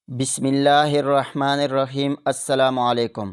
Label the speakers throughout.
Speaker 1: بسم اللہ الرحمن الرحیم۔ السلام علیکم۔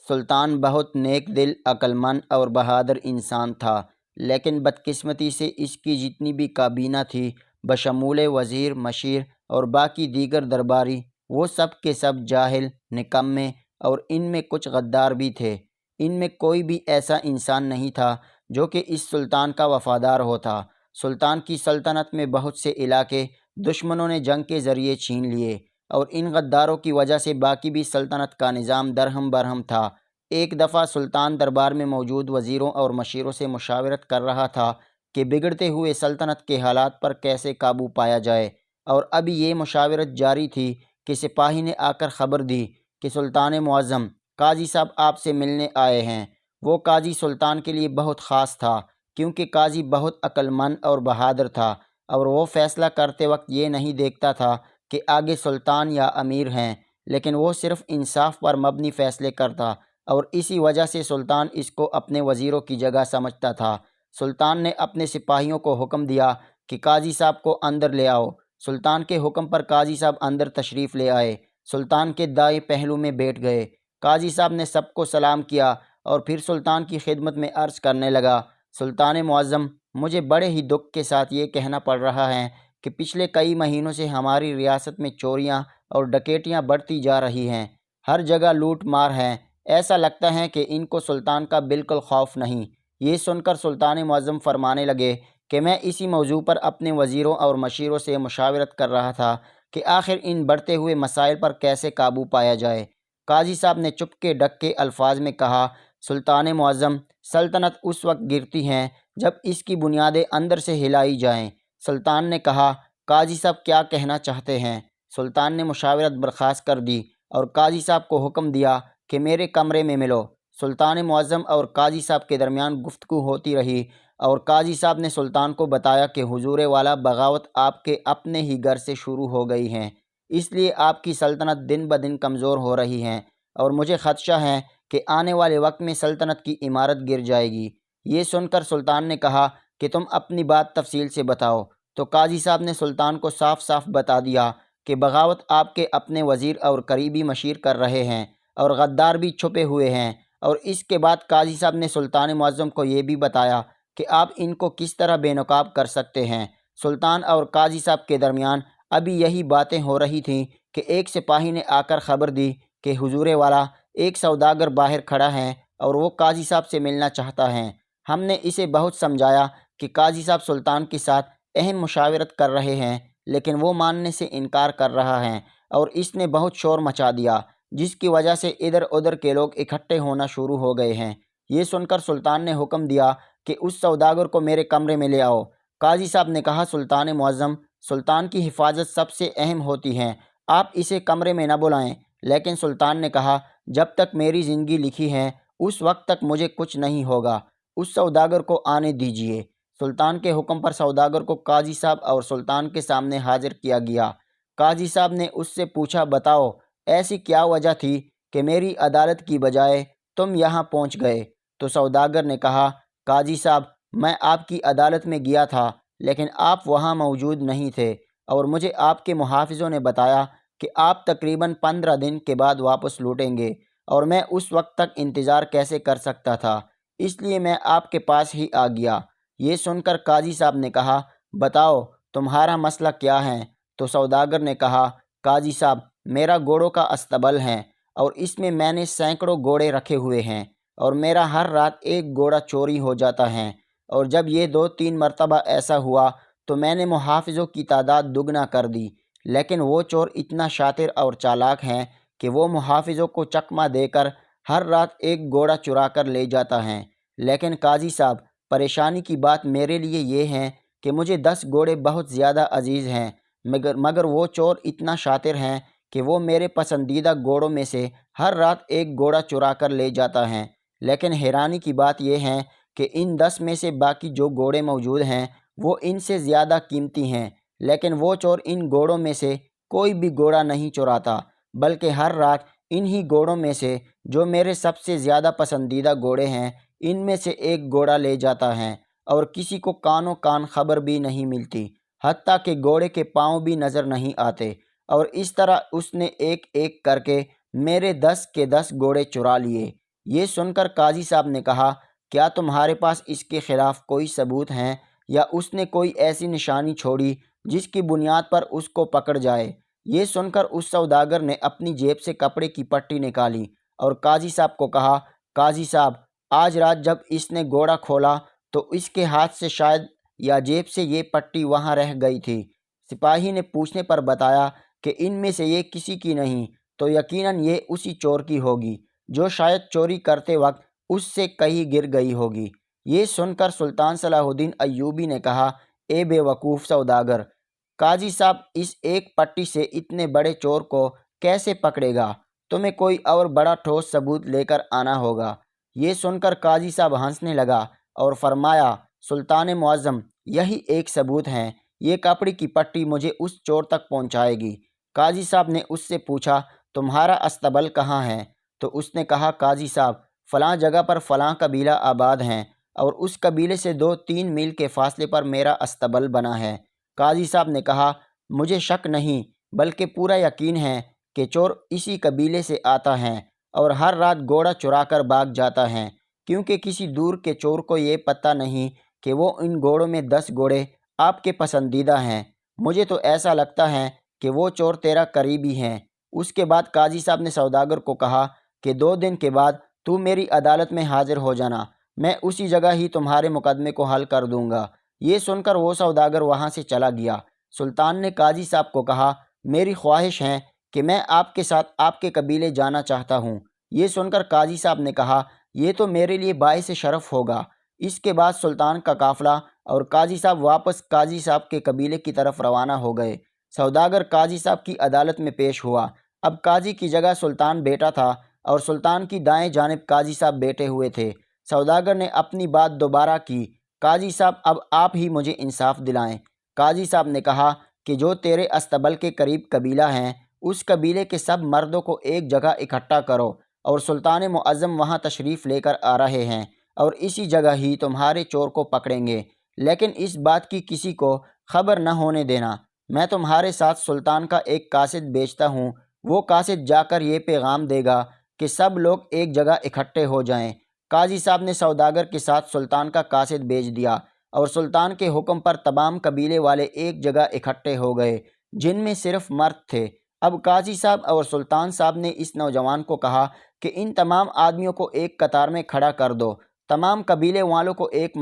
Speaker 1: سلطان بہت نیک دل، عقل مند اور بہادر انسان تھا، لیکن بدقسمتی سے اس کی جتنی بھی کابینہ تھی، بشمول وزیر، مشیر اور باقی دیگر درباری، وہ سب کے سب جاہل، نکمے اور ان میں کچھ غدار بھی تھے۔ ان میں کوئی بھی ایسا انسان نہیں تھا جو کہ اس سلطان کا وفادار ہوتا۔ سلطان کی سلطنت میں بہت سے علاقے دشمنوں نے جنگ کے ذریعے چھین لیے، اور ان غداروں کی وجہ سے باقی بھی سلطنت کا نظام درہم برہم تھا۔ ایک دفعہ سلطان دربار میں موجود وزیروں اور مشیروں سے مشاورت کر رہا تھا کہ بگڑتے ہوئے سلطنت کے حالات پر کیسے قابو پایا جائے، اور ابھی یہ مشاورت جاری تھی کہ سپاہی نے آ کر خبر دی کہ سلطان معظم قاضی صاحب آپ سے ملنے آئے ہیں۔ وہ قاضی سلطان کے لیے بہت خاص تھا، کیونکہ قاضی بہت عقل مند اور بہادر تھا، اور وہ فیصلہ کرتے وقت یہ نہیں دیکھتا تھا کہ آگے سلطان یا امیر ہیں، لیکن وہ صرف انصاف پر مبنی فیصلے کرتا، اور اسی وجہ سے سلطان اس کو اپنے وزیروں کی جگہ سمجھتا تھا۔ سلطان نے اپنے سپاہیوں کو حکم دیا کہ قاضی صاحب کو اندر لے آؤ۔ سلطان کے حکم پر قاضی صاحب اندر تشریف لے آئے، سلطان کے دائیں پہلو میں بیٹھ گئے۔ قاضی صاحب نے سب کو سلام کیا اور پھر سلطان کی خدمت میں عرض کرنے لگا، سلطان معظم، مجھے بڑے ہی دکھ کے ساتھ یہ کہنا پڑ رہا ہے کہ پچھلے کئی مہینوں سے ہماری ریاست میں چوریاں اور ڈکیتیاں بڑھتی جا رہی ہیں، ہر جگہ لوٹ مار ہے، ایسا لگتا ہے کہ ان کو سلطان کا بالکل خوف نہیں۔ یہ سن کر سلطان معظم فرمانے لگے کہ میں اسی موضوع پر اپنے وزیروں اور مشیروں سے مشاورت کر رہا تھا کہ آخر ان بڑھتے ہوئے مسائل پر کیسے قابو پایا جائے۔ قاضی صاحب نے چپکے ڈھکے الفاظ میں کہا، سلطان معظم، سلطنت اس وقت گرتی ہے جب اس کی بنیادیں اندر سے ہلائی جائیں۔ سلطان نے کہا، قاضی صاحب کیا کہنا چاہتے ہیں؟ سلطان نے مشاورت برخاست کر دی اور قاضی صاحب کو حکم دیا کہ میرے کمرے میں ملو۔ سلطان معظم اور قاضی صاحب کے درمیان گفتگو ہوتی رہی، اور قاضی صاحب نے سلطان کو بتایا کہ حضور والا بغاوت آپ کے اپنے ہی گھر سے شروع ہو گئی ہیں، اس لیے آپ کی سلطنت دن بدن کمزور ہو رہی ہے، اور مجھے خدشہ ہے کہ آنے والے وقت میں سلطنت کی عمارت گر جائے گی۔ یہ سن کر سلطان نے کہا کہ تم اپنی بات تفصیل سے بتاؤ۔ تو قاضی صاحب نے سلطان کو صاف صاف بتا دیا کہ بغاوت آپ کے اپنے وزیر اور قریبی مشیر کر رہے ہیں، اور غدار بھی چھپے ہوئے ہیں۔ اور اس کے بعد قاضی صاحب نے سلطان معظم کو یہ بھی بتایا کہ آپ ان کو کس طرح بے نقاب کر سکتے ہیں۔ سلطان اور قاضی صاحب کے درمیان ابھی یہی باتیں ہو رہی تھیں کہ ایک سپاہی نے آ کر خبر دی کہ حضور والا، ایک سوداگر باہر کھڑا ہے اور وہ قاضی صاحب سے ملنا چاہتا ہے۔ ہم نے اسے بہت سمجھایا کہ قاضی صاحب سلطان کے ساتھ اہم مشاورت کر رہے ہیں، لیکن وہ ماننے سے انکار کر رہا ہے، اور اس نے بہت شور مچا دیا، جس کی وجہ سے ادھر ادھر کے لوگ اکٹھے ہونا شروع ہو گئے ہیں۔ یہ سن کر سلطان نے حکم دیا کہ اس سوداگر کو میرے کمرے میں لے آؤ۔ قاضی صاحب نے کہا، سلطان معظم، سلطان کی حفاظت سب سے اہم ہوتی ہے، آپ اسے کمرے میں نہ بلائیں۔ لیکن سلطان نے کہا، جب تک میری زندگی لکھی ہے اس وقت تک مجھے کچھ نہیں ہوگا، اس سوداگر کو آنے دیجیے۔ سلطان کے حکم پر سوداگر کو قاضی صاحب اور سلطان کے سامنے حاضر کیا گیا۔ قاضی صاحب نے اس سے پوچھا، بتاؤ ایسی کیا وجہ تھی کہ میری عدالت کی بجائے تم یہاں پہنچ گئے؟ تو سوداگر نے کہا، قاضی صاحب، میں آپ کی عدالت میں گیا تھا، لیکن آپ وہاں موجود نہیں تھے، اور مجھے آپ کے محافظوں نے بتایا کہ آپ تقریباً 15 دن کے بعد واپس لوٹیں گے، اور میں اس وقت تک انتظار کیسے کر سکتا تھا، اس لیے میں آپ کے پاس ہی آ گیا۔ یہ سن کر قاضی صاحب نے کہا، بتاؤ تمہارا مسئلہ کیا ہے؟ تو سوداگر نے کہا، قاضی صاحب، میرا گھوڑوں کا استبل ہے، اور اس میں نے سینکڑوں گھوڑے رکھے ہوئے ہیں، اور میرا ہر رات ایک گھوڑا چوری ہو جاتا ہے، اور جب یہ 2-3 مرتبہ ایسا ہوا تو میں نے محافظوں کی تعداد دگنا کر دی، لیکن وہ چور اتنا شاطر اور چالاک ہیں کہ وہ محافظوں کو چکمہ دے کر ہر رات ایک گھوڑا چرا کر لے جاتا ہے۔ لیکن قاضی صاحب، پریشانی کی بات میرے لیے یہ ہے کہ مجھے 10 گھوڑے بہت زیادہ عزیز ہیں، مگر وہ چور اتنا شاطر ہیں کہ وہ میرے پسندیدہ گھوڑوں میں سے ہر رات ایک گھوڑا چرا کر لے جاتا ہے۔ لیکن حیرانی کی بات یہ ہے کہ ان 10 میں سے باقی جو گھوڑے موجود ہیں وہ ان سے زیادہ قیمتی ہیں، لیکن وہ چور ان گھوڑوں میں سے کوئی بھی گھوڑا نہیں چراتا، بلکہ ہر رات انہی گھوڑوں میں سے جو میرے سب سے زیادہ پسندیدہ گھوڑے ہیں، ان میں سے ایک گھوڑا لے جاتا ہے، اور کسی کو کانوں کان خبر بھی نہیں ملتی، حتیٰ کہ گھوڑے کے پاؤں بھی نظر نہیں آتے۔ اور اس طرح اس نے ایک ایک کر کے میرے 10 کے 10 گھوڑے چرا لیے۔ یہ سن کر قاضی صاحب نے کہا، کیا تمہارے پاس اس کے خلاف کوئی ثبوت ہیں یا اس نے کوئی ایسی نشانی چھوڑی جس کی بنیاد پر اس کو پکڑ جائے؟ یہ سن کر اس سوداگر نے اپنی جیب سے کپڑے کی پٹی نکالی اور قاضی صاحب کو کہا، قاضی صاحب، آج رات جب اس نے گھوڑا کھولا تو اس کے ہاتھ سے شاید یا جیب سے یہ پٹی وہاں رہ گئی تھی۔ سپاہی نے پوچھنے پر بتایا کہ ان میں سے یہ کسی کی نہیں تو یقیناً یہ اسی چور کی ہوگی جو شاید چوری کرتے وقت اس سے کہیں گر گئی ہوگی۔ یہ سن کر سلطان صلاح الدین ایوبی نے کہا، اے بے وقوف سوداگر، قاضی صاحب اس ایک پٹی سے اتنے بڑے چور کو کیسے پکڑے گا؟ تمہیں کوئی اور بڑا ٹھوس ثبوت لے کر آنا ہوگا۔ یہ سن کر قاضی صاحب ہنسنے لگا اور فرمایا، سلطان معظم، یہی ایک ثبوت ہے، یہ کپڑے کی پٹی مجھے اس چور تک پہنچائے گی۔ قاضی صاحب نے اس سے پوچھا، تمہارا استبل کہاں ہے؟ تو اس نے کہا، قاضی صاحب، فلاں جگہ پر فلاں قبیلہ آباد ہیں اور اس قبیلے سے 2-3 میل کے فاصلے پر میرا استبل بنا ہے۔ قاضی صاحب نے کہا، مجھے شک نہیں بلکہ پورا یقین ہے کہ چور اسی قبیلے سے آتا ہے اور ہر رات گھوڑا چرا کر بھاگ جاتا ہے، کیونکہ کسی دور کے چور کو یہ پتہ نہیں کہ وہ ان گھوڑوں میں 10 گھوڑے آپ کے پسندیدہ ہیں۔ مجھے تو ایسا لگتا ہے کہ وہ چور تیرا قریبی ہے۔ اس کے بعد قاضی صاحب نے سوداگر کو کہا کہ 2 دن کے بعد تو میری عدالت میں حاضر ہو جانا، میں اسی جگہ ہی تمہارے مقدمے کو حل کر دوں گا۔ یہ سن کر وہ سوداگر وہاں سے چلا گیا۔ سلطان نے قاضی صاحب کو کہا، میری خواہش ہے کہ میں آپ کے ساتھ آپ کے قبیلے جانا چاہتا ہوں۔ یہ سن کر قاضی صاحب نے کہا، یہ تو میرے لیے باعث شرف ہوگا۔ اس کے بعد سلطان کا قافلہ اور قاضی صاحب واپس قاضی صاحب کے قبیلے کی طرف روانہ ہو گئے۔ سوداگر قاضی صاحب کی عدالت میں پیش ہوا۔ اب قاضی کی جگہ سلطان بیٹھا تھا اور سلطان کی دائیں جانب قاضی صاحب بیٹھے ہوئے تھے۔ سوداگر نے اپنی بات دوبارہ کی، قاضی صاحب، اب آپ ہی مجھے انصاف دلائیں۔ قاضی صاحب نے کہا کہ جو تیرے استبل کے قریب قبیلہ ہیں، اس قبیلے کے سب مردوں کو ایک جگہ اکٹھا کرو اور سلطان معظم وہاں تشریف لے کر آ رہے ہیں اور اسی جگہ ہی تمہارے چور کو پکڑیں گے، لیکن اس بات کی کسی کو خبر نہ ہونے دینا۔ میں تمہارے ساتھ سلطان کا ایک قاصد بھیجتا ہوں، وہ قاصد جا کر یہ پیغام دے گا کہ سب لوگ ایک جگہ اکٹھے ہو جائیں۔ قاضی صاحب نے سوداگر کے ساتھ سلطان کا قاصد بھیج دیا اور سلطان کے حکم پر تمام قبیلے والے ایک جگہ اکٹھے ہو گئے، جن میں صرف مرد تھے۔ اب قاضی صاحب اور سلطان صاحب نے اس نوجوان کو کہا کہ ان تمام آدمیوں کو ایک قطار میں کھڑا کر دو۔ تمام قبیلے والوں کو ایک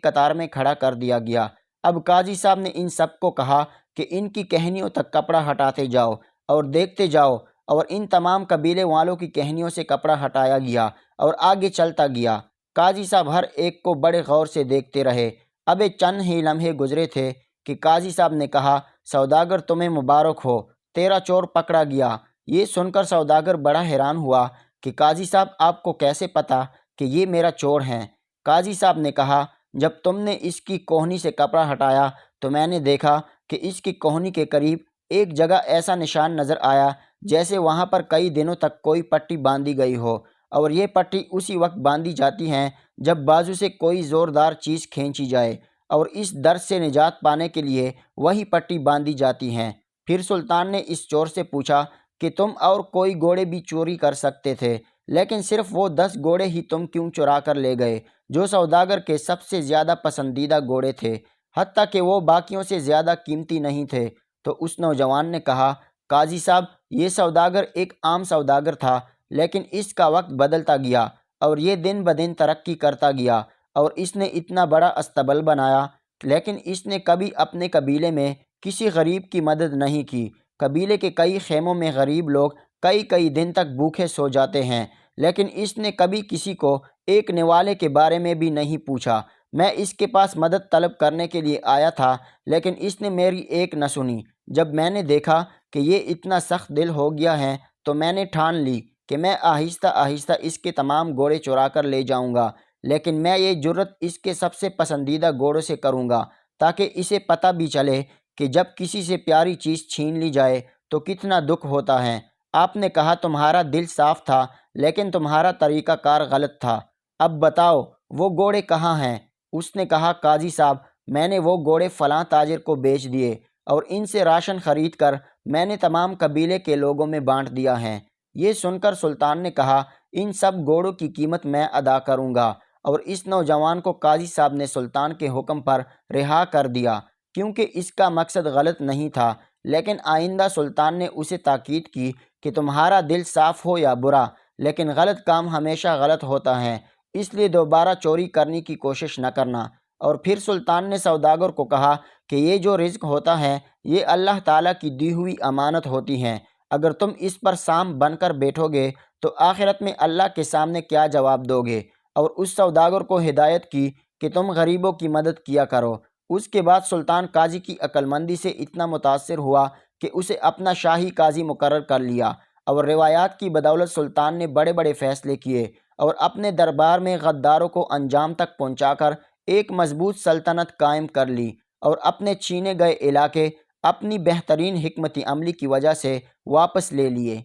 Speaker 1: قطار میں کھڑا کر دیا گیا۔ اب قاضی صاحب نے ان سب کو کہا کہ ان کی کہنیوں تک کپڑا ہٹاتے جاؤ اور دیکھتے جاؤ، اور ان تمام قبیلے والوں کی کہنیوں سے کپڑا ہٹایا گیا اور آگے چلتا گیا۔ قاضی صاحب ہر ایک کو بڑے غور سے دیکھتے رہے۔ اب چند ہی لمحے گزرے تھے کہ قاضی صاحب نے کہا، سوداگر، تمہیں مبارک ہو، تیرا چور پکڑا گیا۔ یہ سن کر سوداگر بڑا حیران ہوا کہ قاضی صاحب، آپ کو کیسے پتہ کہ یہ میرا چور ہے؟ قاضی صاحب نے کہا، جب تم نے اس کی کوہنی سے کپڑا ہٹایا تو میں نے دیکھا کہ اس کی کوہنی کے قریب ایک جگہ ایسا نشان نظر آیا جیسے وہاں پر کئی دنوں تک کوئی پٹی باندھی گئی ہو، اور یہ پٹی اسی وقت باندھی جاتی ہے جب بازو سے کوئی زوردار چیز کھینچی جائے، اور اس درد سے نجات پانے کے لیے وہی پٹی باندھی جاتی ہے۔ پھر سلطان نے اس چور سے پوچھا کہ تم اور کوئی گھوڑے بھی چوری کر سکتے تھے، لیکن صرف وہ 10 گھوڑے ہی تم کیوں چرا کر لے گئے جو سوداگر کے سب سے زیادہ پسندیدہ گھوڑے تھے، حتیٰ کہ وہ باقیوں سے زیادہ قیمتی نہیں تھے؟ تو اس نوجوان نے کہا، قاضی صاحب، یہ سوداگر ایک عام سوداگر تھا، لیکن اس کا وقت بدلتا گیا اور یہ دن بدن ترقی کرتا گیا اور اس نے اتنا بڑا استبل بنایا، لیکن اس نے کبھی اپنے قبیلے میں کسی غریب کی مدد نہیں کی۔ قبیلے کے کئی خیموں میں غریب لوگ کئی دن تک بھوکے سو جاتے ہیں، لیکن اس نے کبھی کسی کو ایک نوالے کے بارے میں بھی نہیں پوچھا۔ میں اس کے پاس مدد طلب کرنے کے لیے آیا تھا، لیکن اس نے میری ایک نہ سنی۔ جب میں نے دیکھا کہ یہ اتنا سخت دل ہو گیا ہے تو میں نے ٹھان لی کہ میں آہستہ آہستہ اس کے تمام گھوڑے چرا کر لے جاؤں گا، لیکن میں یہ جرت اس کے سب سے پسندیدہ گھوڑوں سے کروں گا، تاکہ اسے پتہ بھی چلے کہ جب کسی سے پیاری چیز چھین لی جائے تو کتنا دکھ ہوتا ہے۔ آپ نے کہا، تمہارا دل صاف تھا لیکن تمہارا طریقہ کار غلط تھا۔ اب بتاؤ وہ گھوڑے کہاں ہیں؟ اس نے کہا، قاضی صاحب، میں نے وہ گھوڑے فلاں تاجر کو بیچ دیے اور ان سے راشن خرید کر میں نے تمام قبیلے کے لوگوں میں بانٹ دیا ہے۔ یہ سن کر سلطان نے کہا، ان سب گھوڑوں کی قیمت میں ادا کروں گا، اور اس نوجوان کو قاضی صاحب نے سلطان کے حکم پر رہا کر دیا، کیونکہ اس کا مقصد غلط نہیں تھا۔ لیکن آئندہ سلطان نے اسے تاکید کی کہ تمہارا دل صاف ہو یا برا، لیکن غلط کام ہمیشہ غلط ہوتا ہے، اس لیے دوبارہ چوری کرنے کی کوشش نہ کرنا۔ اور پھر سلطان نے سوداگر کو کہا کہ یہ جو رزق ہوتا ہے یہ اللہ تعالیٰ کی دی ہوئی امانت ہوتی ہے، اگر تم اس پر سام بن کر بیٹھو گے تو آخرت میں اللہ کے سامنے کیا جواب دو گے؟ اور اس سوداگر کو ہدایت کی کہ تم غریبوں کی مدد کیا کرو۔ اس کے بعد سلطان قاضی کی عقل مندی سے اتنا متاثر ہوا کہ اسے اپنا شاہی قاضی مقرر کر لیا، اور روایات کی بدولت سلطان نے بڑے بڑے فیصلے کیے اور اپنے دربار میں غداروں کو انجام تک پہنچا کر ایک مضبوط سلطنت قائم کر لی، اور اپنے چھینے گئے علاقے اپنی بہترین حکمت عملی کی وجہ سے واپس لے لیے۔